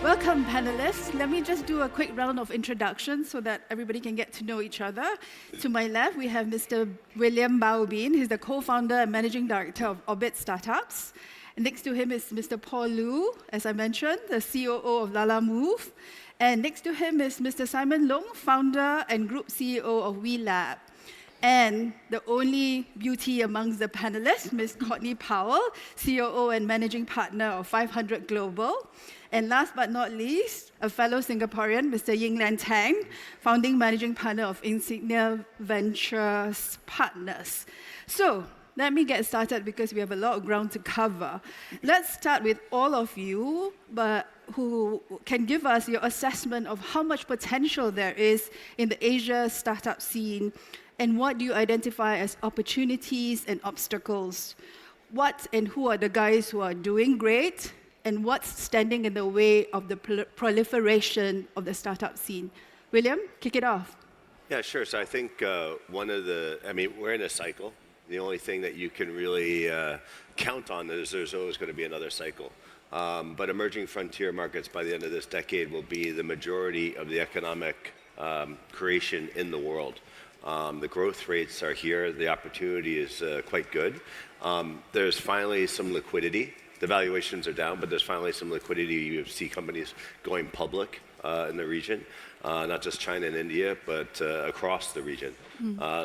Welcome, panelists. Let me just do a quick round of introductions so that everybody can get to know each other. To my left, we have Mr. William Baobin. He's the co-founder and managing director of Orbit Startups. And next to him is Mr. Paul Lu, as I mentioned, the COO of Lalamove. And next to him is Mr. Simon Loong, founder and group CEO of WeLab. And the only beauty amongst the panelists, Ms. Courtney Powell, COO and managing partner of 500 Global. And last but not least, a fellow Singaporean, Mr. Yinglan Tang, founding managing partner of Insignia Ventures Partners. So let me get started because we have a lot of ground to cover. Let's start with all of you, but who can give us your assessment of how much potential there is in the Asia startup scene, and what do you identify as opportunities and obstacles? What and who are the guys who are doing great, and what's standing in the way of the proliferation of the startup scene? William, kick it off. Yeah, sure. So I think we're in a cycle. The only thing that you can really count on is there's always going to be another cycle. But emerging frontier markets by the end of this decade will be the majority of the economic creation in the world. The growth rates are here. The opportunity is quite good. There's finally some liquidity. The valuations are down, but there's finally some liquidity. You see companies going public in the region, not just China and India, but across the region.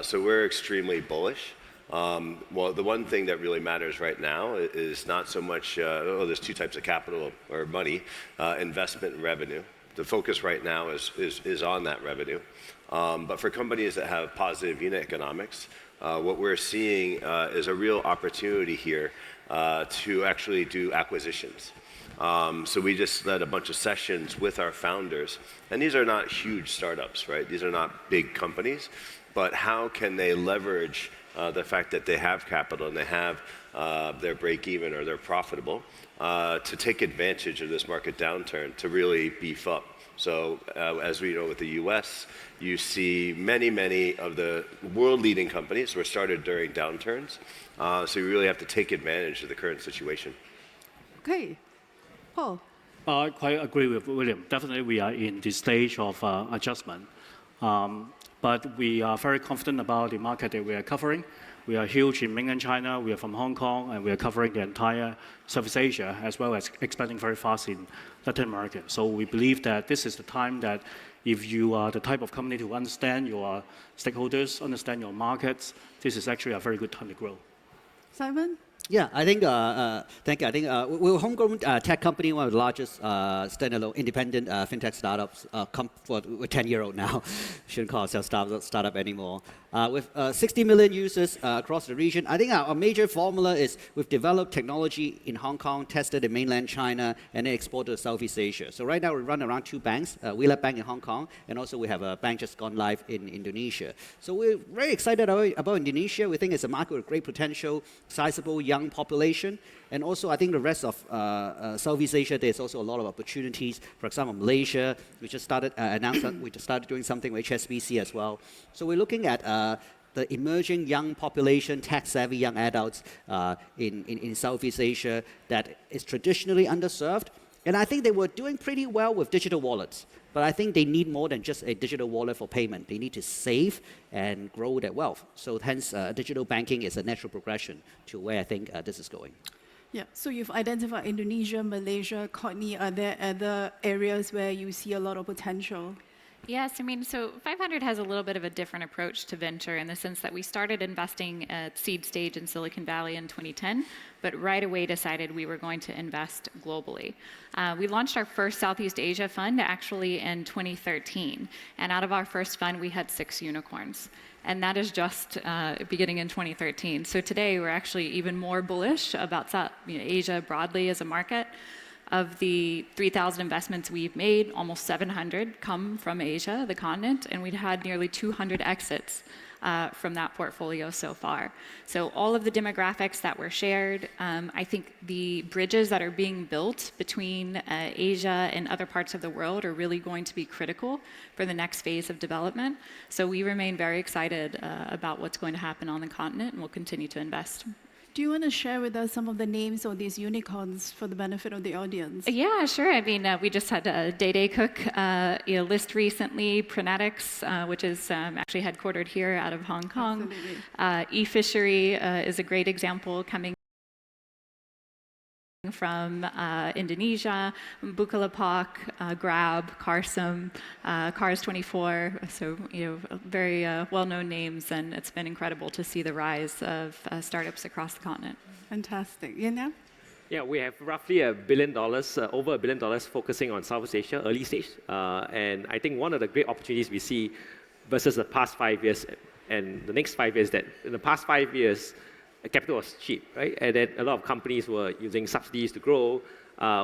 So we're extremely bullish. Well, the one thing that really matters right now is not so much, there's two types of capital or money, investment and revenue. The focus right now is on that revenue. But for companies that have positive unit economics, what we're seeing is a real opportunity here to actually do acquisitions. So we just led a bunch of sessions with our founders, and these are not huge startups, right? These are not big companies, but how can they leverage the fact that they have capital and they have their break even or they're profitable to take advantage of this market downturn to really beef up. So as we know with the US, you see many of the world-leading companies were started during downturns. So you really have to take advantage of the current situation. Okay. Paul. I quite agree with William. Definitely we are in the stage of adjustment. But we are very confident about the market that we are covering. We are huge in mainland China, we are from Hong Kong, and we are covering the entire Southeast Asia, as well as expanding very fast in Latin America. So we believe that this is the time that if you are the type of company to understand your stakeholders, understand your markets, this is actually a very good time to grow. Simon? Yeah, I think, thank you. I think we're a homegrown tech company, one of the largest standalone independent fintech startups. We're 10-year-old now. Shouldn't call ourselves startup anymore. With 60 million users across the region, I think our major formula is we've developed technology in Hong Kong, tested in mainland China, and then exported to Southeast Asia. So right now we run around 2 banks, WeLab Bank in Hong Kong, and also we have a bank just gone live in Indonesia. So we're very excited about Indonesia. We think it's a market with great potential, sizable young population, and also I think the rest of Southeast Asia, there's also a lot of opportunities. For example, Malaysia, we just started doing something with HSBC as well. So we're looking at the emerging young population, tech-savvy young adults in Southeast Asia that is traditionally underserved. And I think they were doing pretty well with digital wallets. But I think they need more than just a digital wallet for payment. They need to save and grow their wealth. So hence, digital banking is a natural progression to where I think this is going. Yeah, so you've identified Indonesia, Malaysia. Courtney, are there other areas where you see a lot of potential? Yes, so 500 has a little bit of a different approach to venture in the sense that we started investing at seed stage in Silicon Valley in 2010, but right away decided we were going to invest globally. We launched our first Southeast Asia fund actually in 2013, and out of our first fund we had 6 unicorns. And that is just beginning in 2013. So today we're actually even more bullish about Asia broadly as a market. Of the 3,000 investments we've made, almost 700 come from Asia, the continent, and we've had nearly 200 exits from that portfolio so far. So all of the demographics that were shared, I think the bridges that are being built between Asia and other parts of the world are really going to be critical for the next phase of development. So we remain very excited about what's going to happen on the continent, and we'll continue to invest. Do you want to share with us some of the names of these unicorns for the benefit of the audience? Yeah, sure. I mean, we just had Day Cook list recently, Pronetics, which is actually headquartered here out of Hong Kong. E-Fishery is a great example coming from Indonesia, Bukalapak, Grab, Carsome, Cars24. So, very well-known names, and it's been incredible to see the rise of startups across the continent. Fantastic. Yinglan? Yeah, we have roughly $1 billion, over $1 billion focusing on Southeast Asia, early stage. And I think one of the great opportunities we see versus the past 5 years and the next 5 years, that in the past 5 years, capital was cheap, right? And then a lot of companies were using subsidies to grow.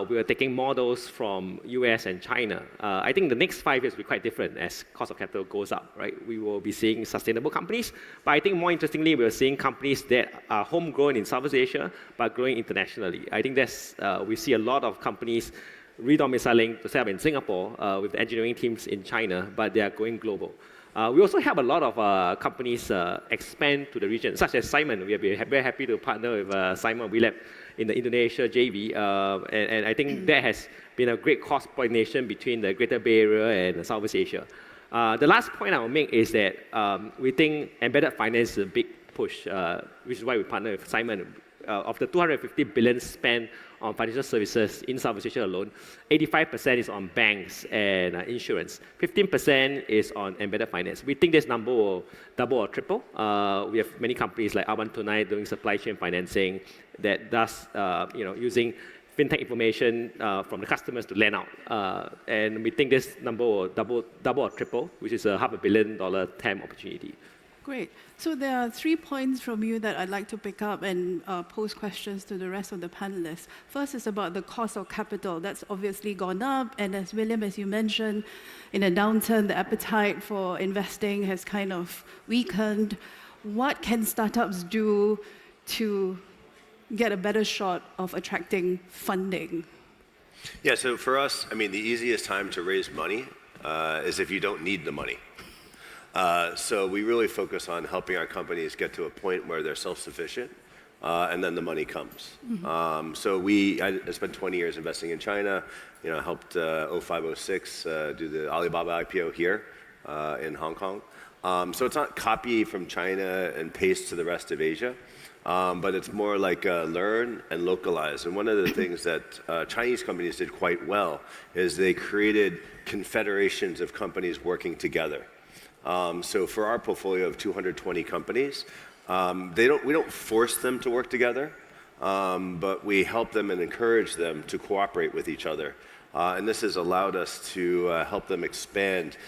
We were taking models from US and China. I think the next 5 years will be quite different as cost of capital goes up, right? We will be seeing sustainable companies. But I think more interestingly, we're seeing companies that are homegrown in Southeast Asia, but growing internationally. I think that's, we see a lot of companies re-domiciling to set up in Singapore with engineering teams in China, but they are going global. We also help a lot of companies expand to the region, such as Simon. We are very happy to partner with Simon WeLab in the Indonesia JV. And I think that has been a great cross-pollination between the Greater Bay Area and Southeast Asia. The last point I will make is that we think embedded finance is a big push, which is why we partner with Simon. Of the 250 billion spent on financial services in Southeast Asia alone, 85% is on banks and insurance. 15% is on embedded finance. We think this number will double or triple. We have many companies like R129 doing supply chain financing that does, using fintech information from the customers to lend out. And we think this number will double or triple, which is a $500 million TAM opportunity. Great. So there are 3 points from you that I'd like to pick up and pose questions to the rest of the panelists. First is about the cost of capital. That's obviously gone up. And as William, as you mentioned, in a downturn, the appetite for investing has kind of weakened. What can startups do to get a better shot of attracting funding? Yeah, so for us, I mean, the easiest time to raise money is if you don't need the money. So we really focus on helping our companies get to a point where they're self-sufficient, and then the money comes. So I spent 20 years investing in China, helped 05, 06 do the Alibaba IPO here in Hong Kong. So it's not copy from China and paste to the rest of Asia, but it's more like learn and localize. And one of the things that Chinese companies did quite well is they created confederations of companies working together. So for our portfolio of 220 companies, we don't force them to work together, but we help them and encourage them to cooperate with each other. And this has allowed us to help them expand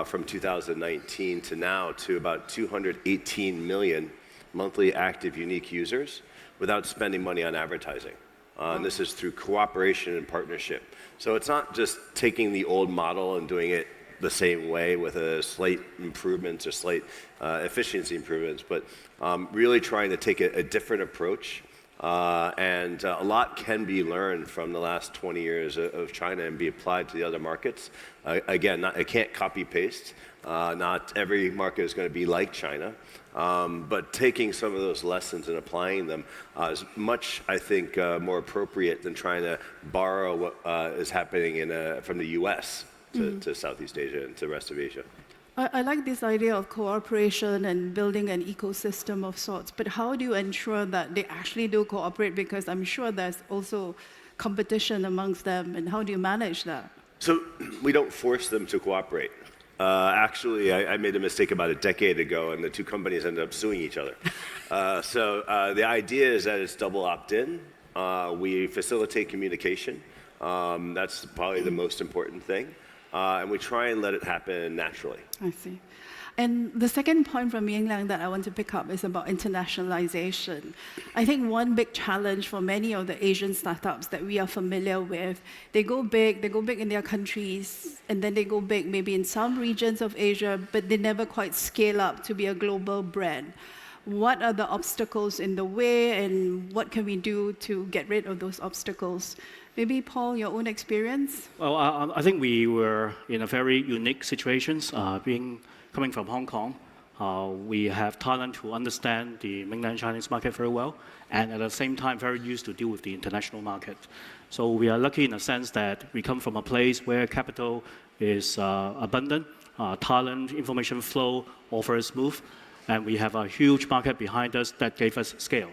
from 2019 to now to about 218 million monthly active unique users without spending money on advertising. And this is through cooperation and partnership. So it's not just taking the old model and doing it the same way with a slight improvements or slight efficiency improvements, but really trying to take a different approach. And a lot can be learned from the last 20 years of China and be applied to the other markets. Again, I can't copy paste. Not every market is going to be like China, but taking some of those lessons and applying them is much, I think, more appropriate than trying to borrow what is happening from the US to Southeast Asia and to the rest of Asia. I like this idea of cooperation and building an ecosystem of sorts, but how do you ensure that they actually do cooperate? Because I'm sure there's also competition amongst them, and how do you manage that? So we don't force them to cooperate. Actually, I made a mistake about a decade ago, and the two companies ended up suing each other. So the idea is that it's double opt-in. We facilitate communication. That's probably the most important thing. And we try and let it happen naturally. I see. And the second point from Yinglan that I want to pick up is about internationalization. I think one big challenge for many of the Asian startups that we are familiar with, they go big in their countries, and then they go big maybe in some regions of Asia, but they never quite scale up to be a global brand. What are the obstacles in the way, and what can we do to get rid of those obstacles? Maybe, Paul, your own experience? Well, I think we were in a very unique situation, coming from Hong Kong. We have talent who understand the mainland Chinese market very well, and at the same time, very used to deal with the international market. So we are lucky in the sense that we come from a place where capital is abundant, talent, information flow, all very smooth, and we have a huge market behind us that gave us scale.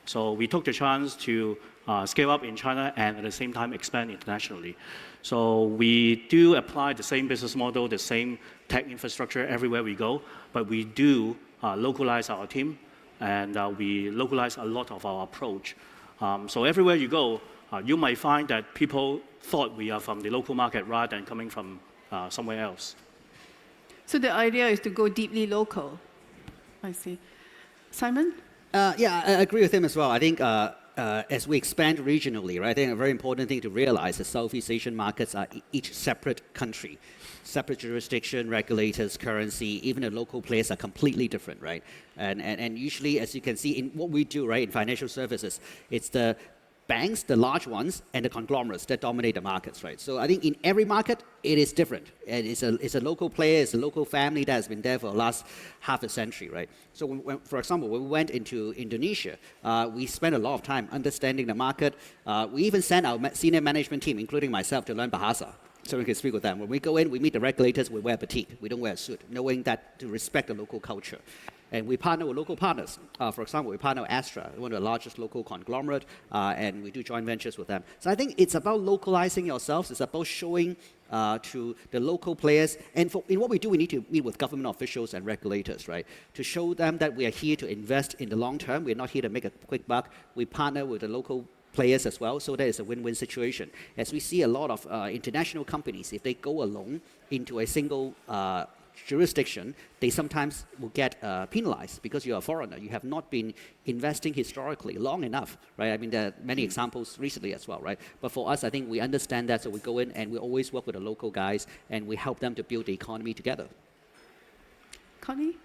So we took the chance to scale up in China and at the same time expand internationally. So we do apply the same business model, the same tech infrastructure everywhere we go, but we do localize our team, and we localize a lot of our approach. So everywhere you go, you might find that people thought we are from the local market rather than coming from somewhere else. So the idea is to go deeply local. I see. Simon? Yeah, I agree with him as well. I think as we expand regionally, right, I think a very important thing to realize is Southeast Asian markets are each separate country, separate jurisdiction, regulators, currency, even the local players are completely different, right? And usually, as you can see in what we do, right, in financial services, it's the banks, the large ones, and the conglomerates that dominate the markets, right? So I think in every market, it is different. And it's a local player, it's a local family that has been there for the last half a century, right? So for example, when we went into Indonesia, we spent a lot of time understanding the market. We even sent our senior management team, including myself, to learn Bahasa, so we can speak with them. When we go in, we meet the regulators, we wear a batik, we don't wear a suit, knowing that to respect the local culture. And we partner with local partners. For example, we partner with Astra, one of the largest local conglomerate, and we do joint ventures with them. So I think it's about localizing yourselves. It's about showing to the local players. And in what we do, we need to meet with government officials and regulators, right? To show them that we are here to invest in the long term. We're not here to make a quick buck. We partner with the local players as well, so that is a win-win situation. As we see a lot of international companies, if they go alone into a single jurisdiction, they sometimes will get penalized because you're a foreigner. You have not been investing historically long enough, right? I mean, there are many examples recently as well, right? But for us, I think we understand that, so we go in and we always work with the local guys and we help them to build the economy together. Courtney?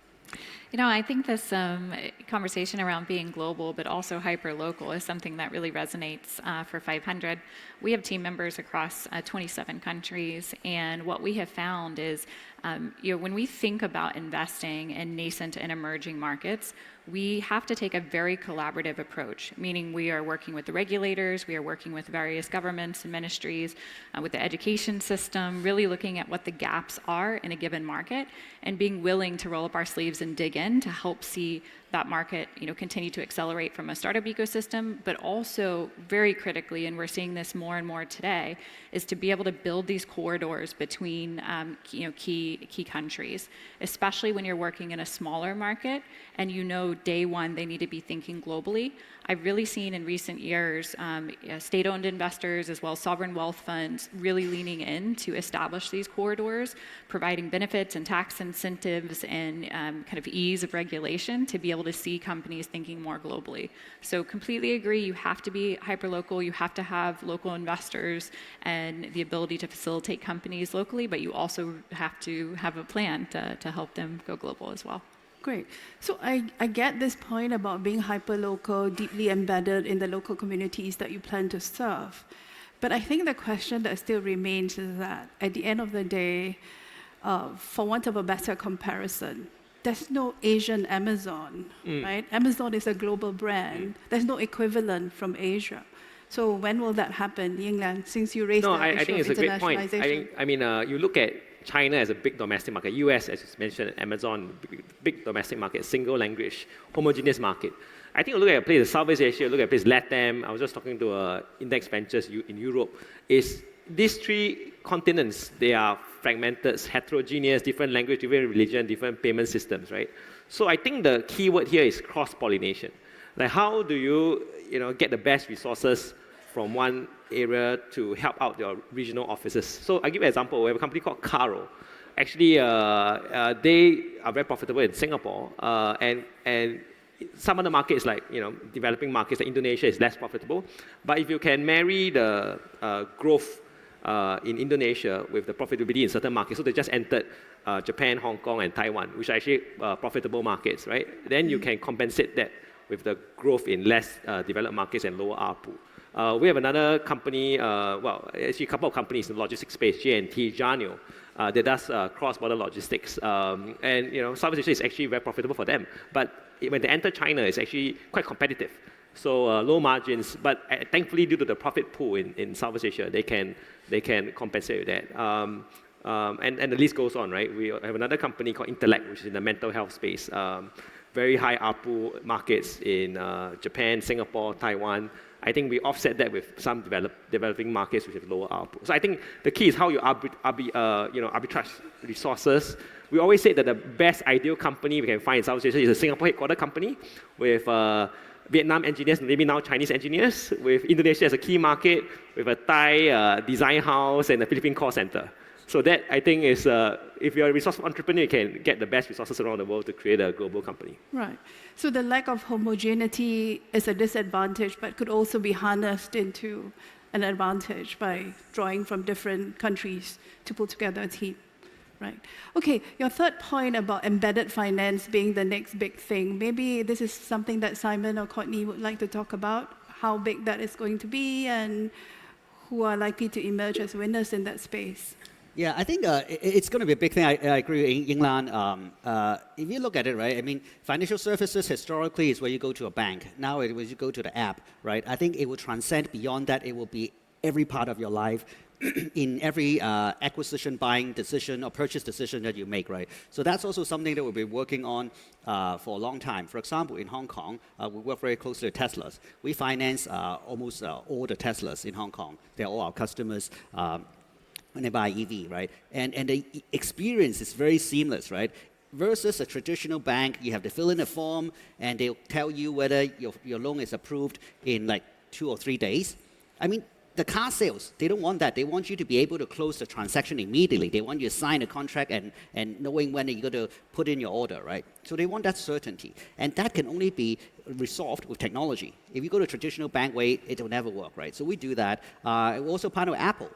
You know, I think this conversation around being global but also hyper-local is something that really resonates for 500. We have team members across 27 countries, and what we have found is, when we think about investing in nascent and emerging markets, we have to take a very collaborative approach, meaning we are working with the regulators, we are working with various governments and ministries, with the education system, really looking at what the gaps are in a given market, and being willing to roll up our sleeves and dig in to help see that market, continue to accelerate from a startup ecosystem, but also very critically, and we're seeing this more and more today, is to be able to build these corridors between key countries, especially when you're working in a smaller market and day one they need to be thinking globally. I've really seen in recent years state-owned investors as well as sovereign wealth funds really leaning in to establish these corridors, providing benefits and tax incentives and kind of ease of regulation to be able to see companies thinking more globally. So completely agree, you have to be hyperlocal, you have to have local investors and the ability to facilitate companies locally, but you also have to have a plan to help them go global as well. Great. So I get this point about being hyperlocal, deeply embedded in the local communities that you plan to serve. But I think the question that still remains is that at the end of the day, for want of a better comparison, there's no Asian Amazon, right? Amazon is a global brand. There's no equivalent from Asia. So when will that happen, Yinglan, since you raised the issue I think it's a great point. internationalization? You look at China as a big domestic market, US, as you mentioned, Amazon, big domestic market, single language, homogeneous market. I think you look at a place in Southeast Asia, look at a place LATAM, I was just talking to Index Ventures in Europe, is these three continents, they are fragmented, heterogeneous, different language, different religion, different payment systems, right? So I think the key word here is cross-pollination. Like how do you, get the best resources from one area to help out your regional offices? So I'll give you an example. We have a company called Caro. Actually, they are very profitable in Singapore, and some of the markets like, developing markets like Indonesia is less profitable. But if you can marry the growth in Indonesia with the profitability in certain markets, so they just entered Japan, Hong Kong, and Taiwan, which are actually profitable markets, right? Then you can compensate that with the growth in less developed markets and lower ARPU. We have another company, well, actually a couple of companies in the logistics space, J&T, Janio, that does cross-border logistics. And Southeast Asia is actually very profitable for them. But when they enter China, it's actually quite competitive. So low margins, but thankfully due to the profit pool in Southeast Asia, they can compensate with that. And the list goes on, right? We have another company called Intellect, which is in the mental health space. Very high ARPU markets in Japan, Singapore, Taiwan. I think we offset that with some developing markets which have lower ARPU. So I think the key is how you arbitrage resources. We always say that the best ideal company we can find in Southeast Asia is a Singapore headquartered company with Vietnam engineers, maybe now Chinese engineers, with Indonesia as a key market, with a Thai design house and a Philippine call center. So that, I think, is if you're a resourceful entrepreneur, you can get the best resources around the world to create a global company. Right. So the lack of homogeneity is a disadvantage, but could also be harnessed into an advantage by drawing from different countries to pull together a team. Right. Okay, your third point about embedded finance being the next big thing. Maybe this is something that Simon or Courtney would like to talk about, how big that is going to be and who are likely to emerge as winners in that space. Yeah, I think it's going to be a big thing. I agree with Yinglan. If you look at it, right, I mean, financial services historically is where you go to a bank. Now it was you go to the app, right? I think it will transcend beyond that. It will be every part of your life, in every acquisition, buying decision or purchase decision that you make, right? So that's also something that we'll be working on for a long time. For example, in Hong Kong, we work very closely with Teslas. We finance almost all the Teslas in Hong Kong. They're all our customers. When they buy EV, right? And the experience is very seamless, right? Versus a traditional bank, you have to fill in a form and they'll tell you whether your loan is approved in like 2 or 3 days. I mean, the car sales, they don't want that. They want you to be able to close the transaction immediately. They want you to sign a contract and knowing when you're going to put in your order, right? So they want that certainty. And that can only be resolved with technology. If you go to a traditional bank way, it will never work, right? So we do that. We also partner with Apple.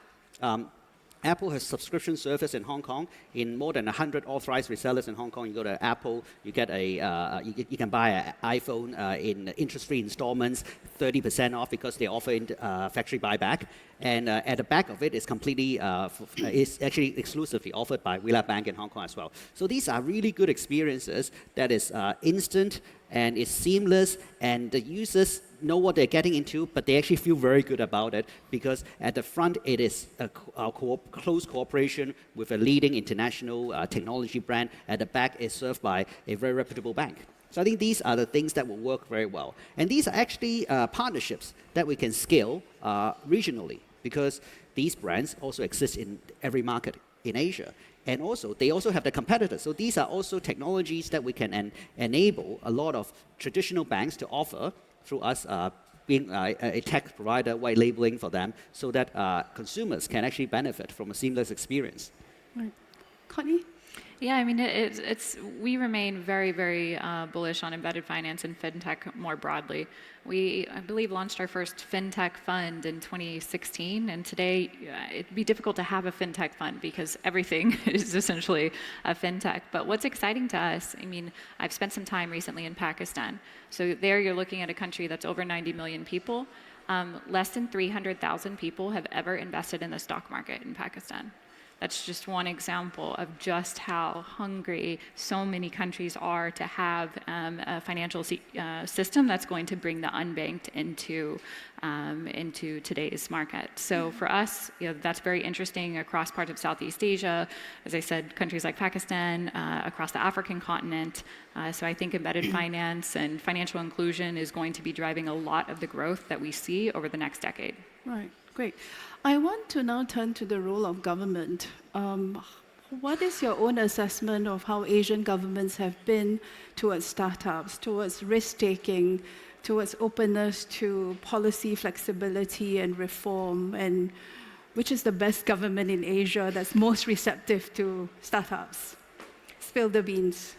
Apple has subscription service in Hong Kong. In more than 100 authorized resellers in Hong Kong, you go to Apple, you get you can buy an iPhone in interest-free installments, 30% off because they offer factory buyback. And at the back of it is completely, is actually exclusively offered by WeLab Bank in Hong Kong as well. So these are really good experiences that is instant and is seamless, and the users know what they're getting into, but they actually feel very good about it because at the front it is a close cooperation with a leading international technology brand. At the back is served by a very reputable bank. So I think these are the things that will work very well. And these are actually partnerships that we can scale regionally because these brands also exist in every market in Asia. And also, they also have the competitors. So these are also technologies that we can enable a lot of traditional banks to offer through us being a tech provider, white labeling for them, so that consumers can actually benefit from a seamless experience. Right. Courtney? Yeah, I mean, we remain very, very bullish on embedded finance and fintech more broadly. We, I believe, launched our first fintech fund in 2016, and today it'd be difficult to have a fintech fund because everything is essentially a fintech. But what's exciting to us, I mean, I've spent some time recently in Pakistan. So there you're looking at a country that's over 90 million people. Less than 300,000 people have ever invested in the stock market in Pakistan. That's just one example of just how hungry so many countries are to have a financial system that's going to bring the unbanked into today's market. So for us, that's very interesting across parts of Southeast Asia. As I said, countries like Pakistan, across the African continent. So I think embedded finance and financial inclusion is going to be driving a lot of the growth that we see over the next decade. Right, great. I want to now turn to the role of government. What is your own assessment of how Asian governments have been towards startups, towards risk-taking, towards openness to policy flexibility and reform, and which is the best government in Asia that's most receptive to startups? Spill the beans.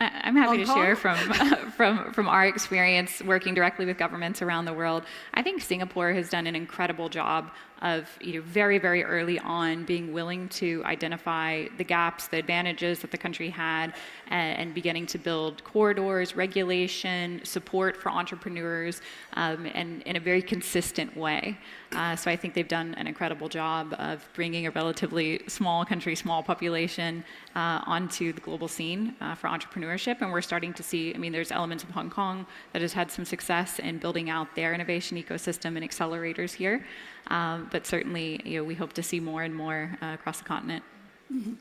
I'm happy to Hong share Kong? from our experience working directly with governments around the world. I think Singapore has done an incredible job of very, very early on being willing to identify the gaps, the advantages that the country had, and beginning to build corridors, regulation, support for entrepreneurs, and in a very consistent way. So I think they've done an incredible job of bringing a relatively small country, small population onto the global scene for entrepreneurship. And we're starting to see, there's elements of Hong Kong that has had some success in building out their innovation ecosystem and accelerators here. But certainly, we hope to see more and more across the continent. Mm-hmm.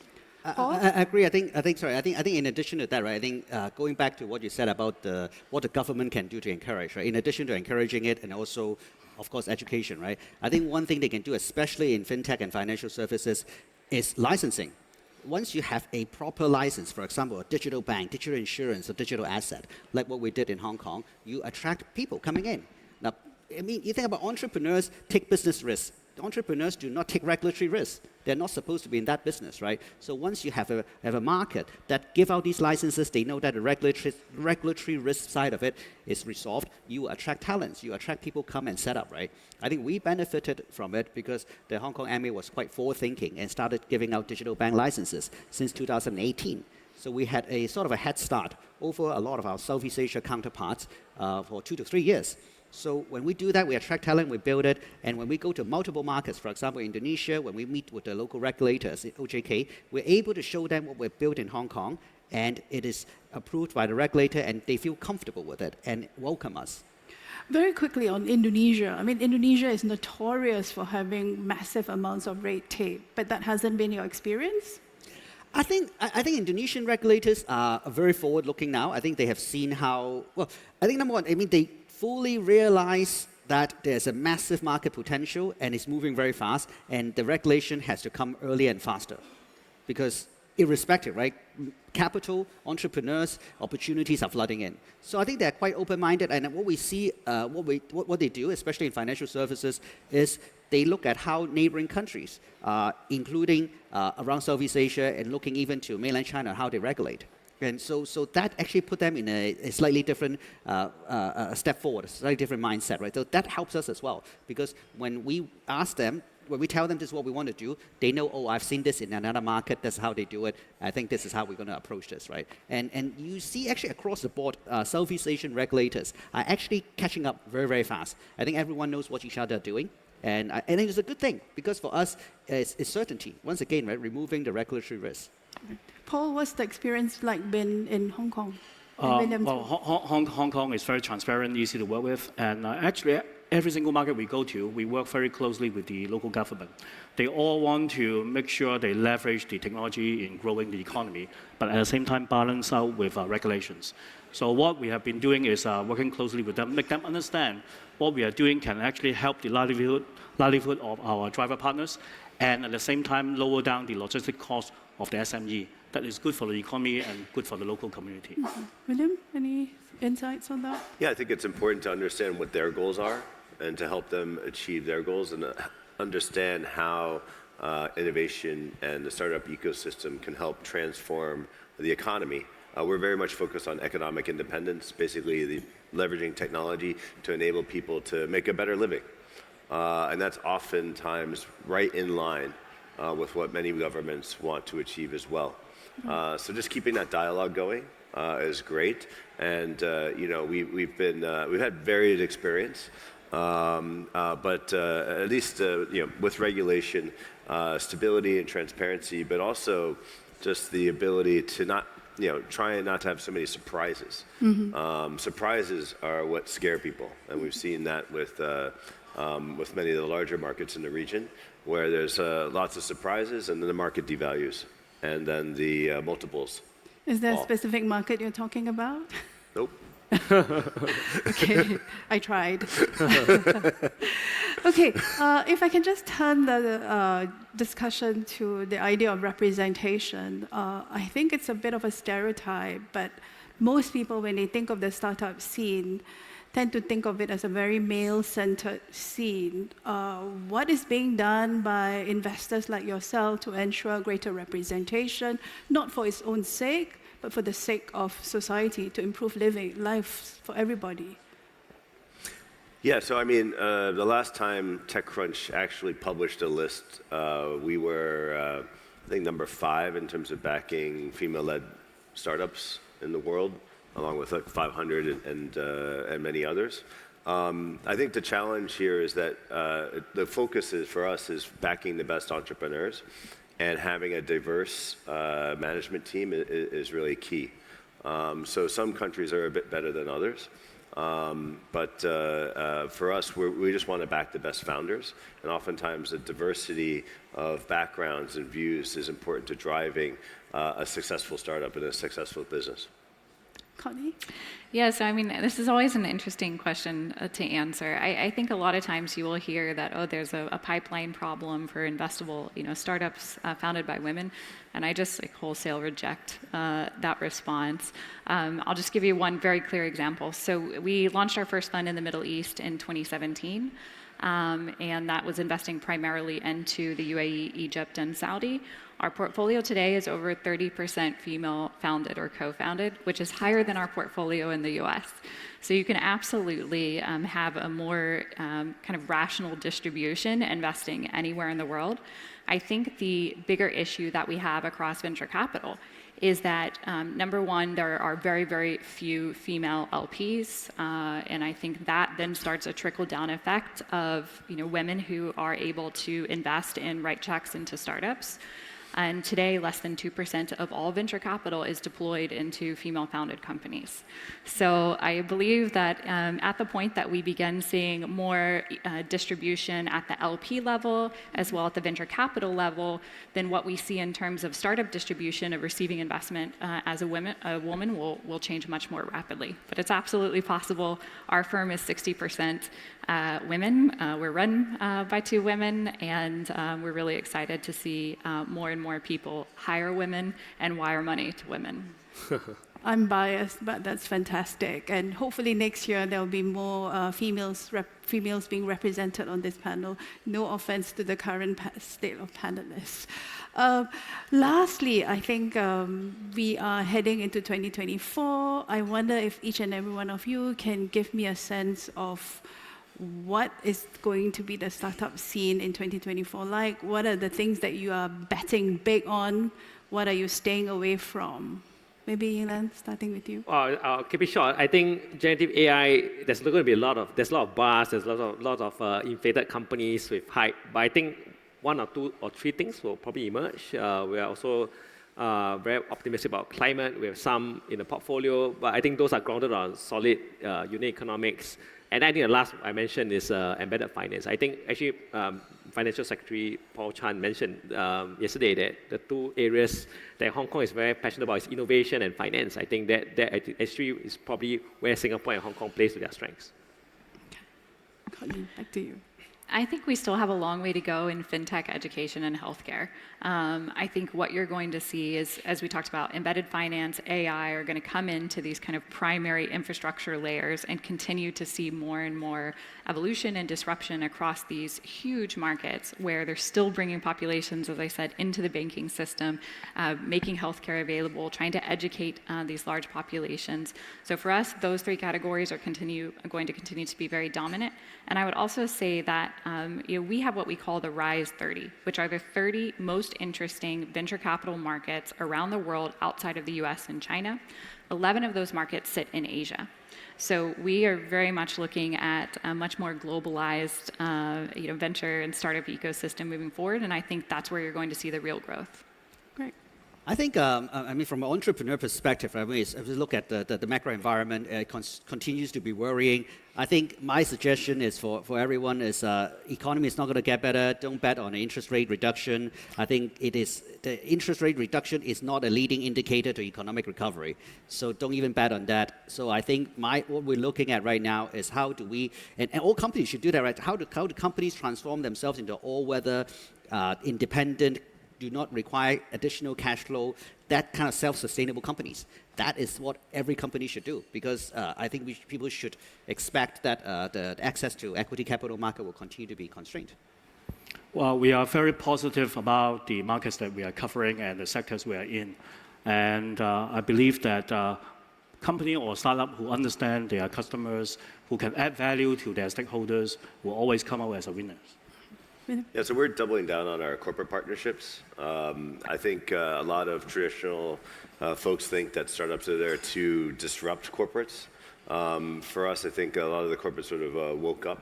I agree. I think in addition to that, right? I think going back to what you said about what the government can do to encourage, right? In addition to encouraging it, and also, of course, education, right? I think one thing they can do, especially in fintech and financial services, is licensing. Once you have a proper license, for example, a digital bank, digital insurance, or digital asset, like what we did in Hong Kong, you attract people coming in. Now, you think about entrepreneurs take business risks. Entrepreneurs do not take regulatory risks. They're not supposed to be in that business, right? So once you have a market that give out these licenses, they know that the regulatory risk side of it is resolved. You attract talents. You attract people come and set up, right? I think we benefited from it because the Hong Kong MA was quite forward-thinking and started giving out digital bank licenses since 2018. So we had a sort of a head start over a lot of our Southeast Asia counterparts for 2 to 3 years. So when we do that, we attract talent, we build it, and when we go to multiple markets, for example, Indonesia, when we meet with the local regulators, OJK, we're able to show them what we've built in Hong Kong, and it is approved by the regulator, and they feel comfortable with it and welcome us. Very quickly on Indonesia. Indonesia is notorious for having massive amounts of red tape, but that hasn't been your experience? I think Indonesian regulators are very forward-looking now. I think they have seen how, I think number one, they fully realize that there's a massive market potential and it's moving very fast, and the regulation has to come earlier and faster. Because irrespective, right? Capital, entrepreneurs, opportunities are flooding in. So I think they're quite open-minded, and what we see, what they do, especially in financial services, is they look at how neighboring countries, including around Southeast Asia and looking even to mainland China, how they regulate. And so that actually put them in a slightly different step forward, a slightly different mindset, right? So that helps us as well, because when we ask them, when we tell them this is what we want to do, they know, oh, I've seen this in another market, that's how they do it, I think this is how we're going to approach this, right? And you see actually across the board, Southeast Asian regulators are actually catching up very, very fast. I think everyone knows what each other are doing. And it's a good thing, because for us, it's certainty. Once again, right, removing the regulatory risk. Paul, what's the experience like been in Hong Kong? Hong Kong is very transparent, easy to work with, and actually every single market we go to, we work very closely with the local government. They all want to make sure they leverage the technology in growing the economy, but at the same time balance out with regulations. So what we have been doing is working closely with them, make them understand what we are doing can actually help the livelihood of our driver partners, and at the same time lower down the logistic cost of the SME. That is good for the economy and good for the local community. Mm-hmm. William, any insights on that? Yeah, I think it's important to understand what their goals are and to help them achieve their goals, and understand how innovation and the startup ecosystem can help transform the economy. We're very much focused on economic independence, basically leveraging technology to enable people to make a better living. And that's oftentimes right in line with what many governments want to achieve as well. So just keeping that dialogue going is great, and we've had varied experience, but at least with regulation, stability and transparency, but also just the ability to not try not to have so many surprises. Mm-hmm. Surprises are what scare people, and we've seen that with many of the larger markets in the region, where there's lots of surprises, and then the market devalues, and then the multiples. Is there a specific market you're talking about? Nope. Okay, I tried. Okay, if I can just turn the discussion to the idea of representation, I think it's a bit of a stereotype, but most people, when they think of the startup scene, tend to think of it as a very male-centered scene. What is being done by investors like yourself to ensure greater representation, not for its own sake, but for the sake of society, to improve life for everybody. Yeah, so I mean, the last time TechCrunch actually published a list, we were, I think, number 5 in terms of backing female-led startups in the world, along with like 500 and many others. I think the challenge here is that the focus for us is backing the best entrepreneurs, and having a diverse management team is really key. So some countries are a bit better than others. But for us, we just want to back the best founders, and oftentimes the diversity of backgrounds and views is important to driving a successful startup and a successful business. Courtney? Yeah, so I mean, this is always an interesting question to answer. I think a lot of times you will hear that, oh, there's a pipeline problem for investable, startups founded by women, and I just wholesale reject that response. I'll just give you one very clear example. So we launched our first fund in the Middle East in 2017. And that was investing primarily into the UAE, Egypt, and Saudi. Our portfolio today is over 30% female founded or co-founded, which is higher than our portfolio in the US. So you can absolutely have a more kind of rational distribution investing anywhere in the world. I think the bigger issue that we have across venture capital is that, number one, there are very, very few female LPs, and I think that then starts a trickle-down effect of women who are able to invest and write checks into startups. And today, less than 2% of all venture capital is deployed into female-founded companies. So I believe that at the point that we begin seeing more distribution at the LP level, as well at the venture capital level, then what we see in terms of startup distribution of receiving investment as a woman will change much more rapidly. But it's absolutely possible. Our firm is 60% women. We're run by 2 women, and we're really excited to see more and more people hire women and wire money to women. I'm biased, but that's fantastic. And hopefully next year there'll be more females being represented on this panel. No offense to the current state of panelists. Lastly, I think we are heading into 2024. I wonder if each and every one of you can give me a sense of what is going to be the startup scene in 2024 like? What are the things that you are betting big on? What are you staying away from? Maybe Yinglan, starting with you. I'll keep it short. I think generative AI, there's going to be a lot of buzz, there's a lot of inflated companies with hype. But I think 1 or 2 or 3 things will probably emerge. We are also very optimistic about climate. We have some in the portfolio, but I think those are grounded on solid unit economics. And I think the last I mentioned is embedded finance. I think actually Financial Secretary Paul Chan mentioned yesterday that the 2 areas that Hong Kong is very passionate about is innovation and finance. I think that actually is probably where Singapore and Hong Kong plays to their strengths. Okay. Courtney, back to you. I think we still have a long way to go in fintech, education, and healthcare. I think what you're going to see is, as we talked about, embedded finance, AI are going to come into these kind of primary infrastructure layers and continue to see more and more evolution and disruption across these huge markets where they're still bringing populations, as I said, into the banking system, making healthcare available, trying to educate these large populations. So for us, those 3 categories are going to continue to be very dominant. And I would also say that we have what we call the Rise 30, which are the 30 most interesting venture capital markets around the world outside of the US and China. 11 of those markets sit in Asia. So we are very much looking at a much more globalized venture and startup ecosystem moving forward, and I think that's where you're going to see the real growth. Great. I think, from an entrepreneur perspective, if we look at the macro environment, it continues to be worrying. I think my suggestion is for everyone is economy is not going to get better. Don't bet on an interest rate reduction. I think the interest rate reduction is not a leading indicator to economic recovery. So don't even bet on that. So I think what we're looking at right now is how do we, and all companies should do that, right? How do companies transform themselves into all-weather, independent, do not require additional cash flow, that kind of self-sustainable companies. That is what every company should do, because I think people should expect that the access to equity capital market will continue to be constrained. Well, we are very positive about the markets that we are covering and the sectors we are in. And I believe that company or startup who understand their customers, who can add value to their stakeholders, will always come out as a winner. Yeah, so we're doubling down on our corporate partnerships. I think a lot of traditional folks think that startups are there to disrupt corporates. For us, I think a lot of the corporates sort of woke up.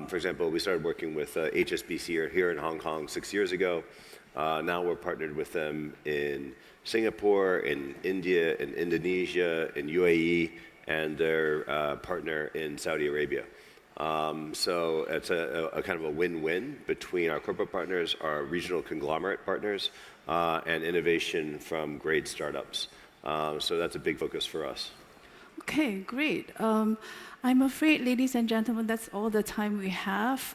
For example, we started working with HSBC here in Hong Kong 6 years ago. Now we're partnered with them in Singapore, in India, in Indonesia, in UAE, and their partner in Saudi Arabia. So it's a kind of a win-win between our corporate partners, our regional conglomerate partners, and innovation from great startups. So that's a big focus for us. Okay, great. I'm afraid, ladies and gentlemen, that's all the time we have.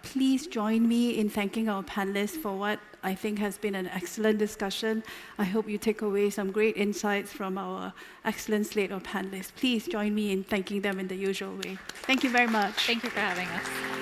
Please join me in thanking our panelists for what I think has been an excellent discussion. I hope you take away some great insights from our excellent slate of panelists. Please join me in thanking them in the usual way. Thank you very much. Thank you for having us.